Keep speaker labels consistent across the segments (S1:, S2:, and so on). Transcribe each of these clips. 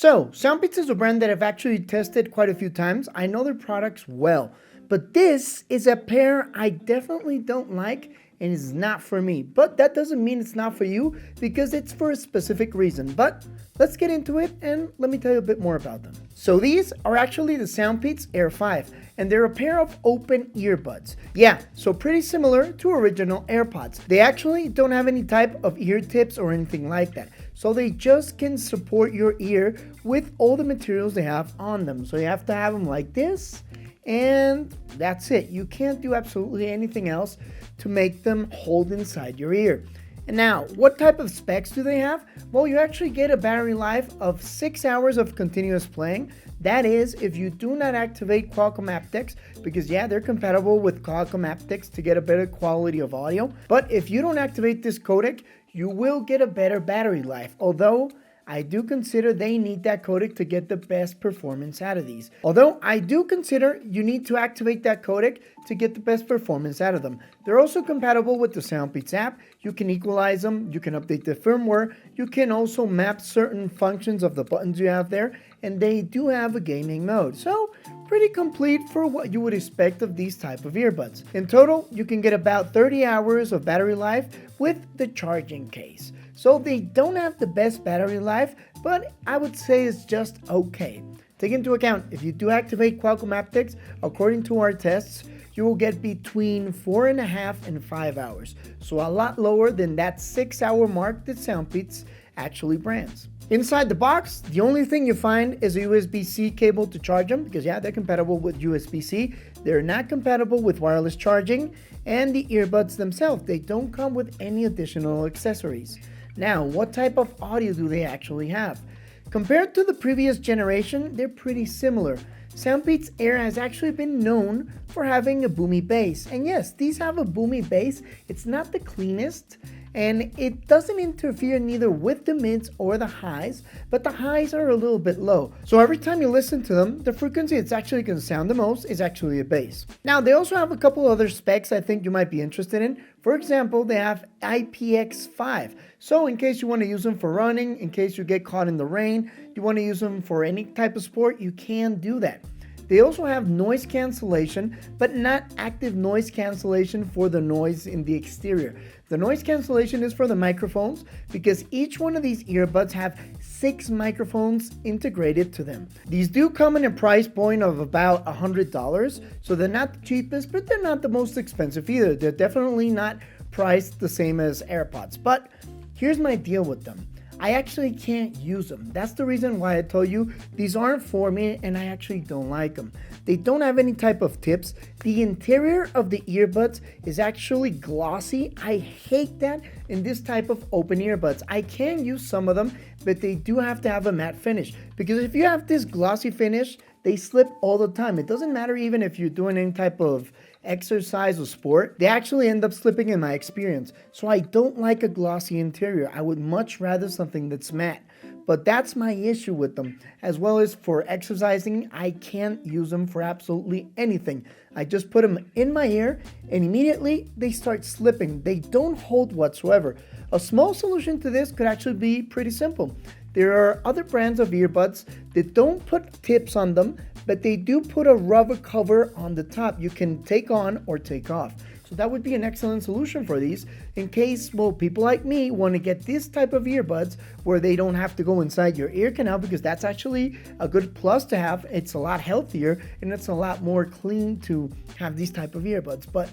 S1: So, Soundpeats is a brand that I've actually tested quite a few times. I know their products well, but this is a pair I definitely don't like and is not for me. But that doesn't mean it's not for you because it's for a specific reason. But let's get into it and let me tell you a bit more about them. So these are actually the Soundpeats Air 5 and they're a pair of open earbuds. Yeah, so pretty similar to original AirPods. They actually don't have any type of ear tips or anything like that. So they just can support your ear with all the materials they have on them. So you have to have them like this and that's it. You can't do absolutely anything else to make them hold inside your ear. And now, what type of specs do they have? Well, you actually get a battery life of 6 hours of continuous playing. That is, if you do not activate Qualcomm aptX, because yeah, they're compatible with Qualcomm aptX to get a better quality of audio. But if you don't activate this codec, you will get a better battery life. Although, I do consider they need that codec to get the best performance out of these. Although I do consider you need to activate that codec to get the best performance out of them. They're also compatible with the Soundpeats app. You can equalize them, you can update the firmware, you can also map certain functions of the buttons you have there, and they do have a gaming mode. So pretty complete for what you would expect of these type of earbuds. In total, you can get about 30 hours of battery life with the charging case. So they don't have the best battery life, but I would say it's just okay. Take into account, if you do activate Qualcomm aptX, according to our tests, you will get between 4.5 and 5 hours. So a lot lower than that 6-hour mark that Soundpeats actually brands. Inside the box, the only thing you find is a USB-C cable to charge them, because yeah, they're compatible with USB-C. They're not compatible with wireless charging, and the earbuds themselves, they don't come with any additional accessories. Now, what type of audio do they actually have? Compared to the previous generation, they're pretty similar. Soundpeats Air has actually been known for having a boomy bass. And yes, these have a boomy bass. It's not the cleanest, and it doesn't interfere neither with the mids or the highs, but the highs are a little bit low. So every time you listen to them, the frequency it's actually going to sound the most is actually a bass. Now, they also have a couple other specs I think you might be interested in. For example, they have IPX5. So in case you want to use them for running, in case you get caught in the rain, you want to use them for any type of sport, you can do that. They also have noise cancellation, but not active noise cancellation for the noise in the exterior. The noise cancellation is for the microphones because each one of these earbuds have 6 microphones integrated to them. These do come in a price point of about $100, so they're not the cheapest, but they're not the most expensive either. They're definitely not priced the same as AirPods, but here's my deal with them. I actually can't use them. That's the reason why I told you these aren't for me and I actually don't like them. They don't have any type of tips. The interior of the earbuds is actually glossy. I hate that in this type of open earbuds. I can use some of them, but they do have to have a matte finish because if you have this glossy finish, they slip all the time. It doesn't matter even if you're doing any type of exercise or sport, they actually end up slipping in my experience. So I don't like a glossy interior. I would much rather something that's matte. But that's my issue with them. As well as for exercising, I can't use them for absolutely anything. I just put them in my ear and immediately they start slipping. They don't hold whatsoever. A small solution to this could actually be pretty simple. There are other brands of earbuds that don't put tips on them, but they do put a rubber cover on the top you can take on or take off. So that would be an excellent solution for these in case, well, people like me want to get this type of earbuds where they don't have to go inside your ear canal, because that's actually a good plus to have. It's a lot healthier and it's a lot more clean to have these type of earbuds. But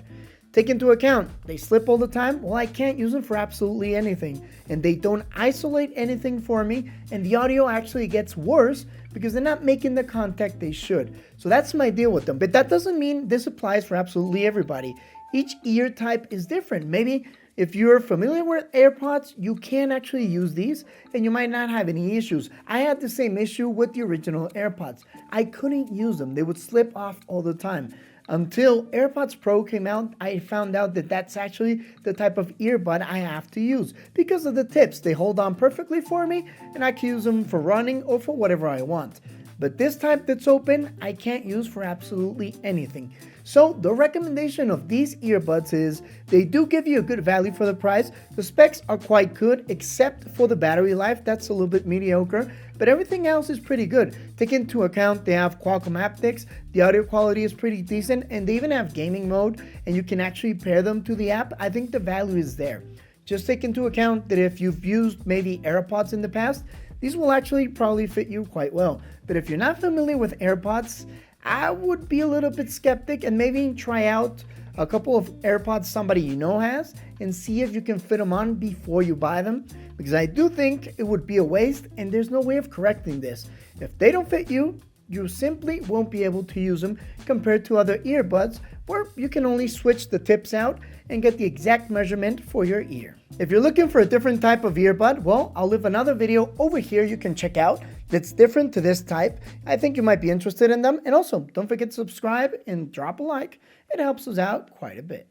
S1: take into account, they slip all the time. Well, I can't use them for absolutely anything. And they don't isolate anything for me. And the audio actually gets worse because they're not making the contact they should. So that's my deal with them. But that doesn't mean this applies for absolutely everybody. Each ear type is different. Maybe if you're familiar with AirPods, you can actually use these and you might not have any issues. I had the same issue with the original AirPods. I couldn't use them. They would slip off all the time. Until AirPods Pro came out, I found out that that's actually the type of earbud I have to use because of the tips. They hold on perfectly for me and I can use them for running or for whatever I want. But this type that's open, I can't use for absolutely anything. So the recommendation of these earbuds is they do give you a good value for the price. The specs are quite good except for the battery life, that's a little bit mediocre, but everything else is pretty good. Take into account they have Qualcomm haptics, the audio quality is pretty decent, and they even have gaming mode and you can actually pair them to the app. I think the value is there. Just take into account that if you've used maybe AirPods in the past, these will actually probably fit you quite well. But if you're not familiar with AirPods, I would be a little bit skeptic and maybe try out a couple of AirPods somebody you know has and see if you can fit them on before you buy them, because I do think it would be a waste and there's no way of correcting this. If they don't fit you, you simply won't be able to use them compared to other earbuds where you can only switch the tips out and get the exact measurement for your ear. If you're looking for a different type of earbud, well, I'll leave another video over here you can check out that's different to this type. I think you might be interested in them. And also, don't forget to subscribe and drop a like. It helps us out quite a bit.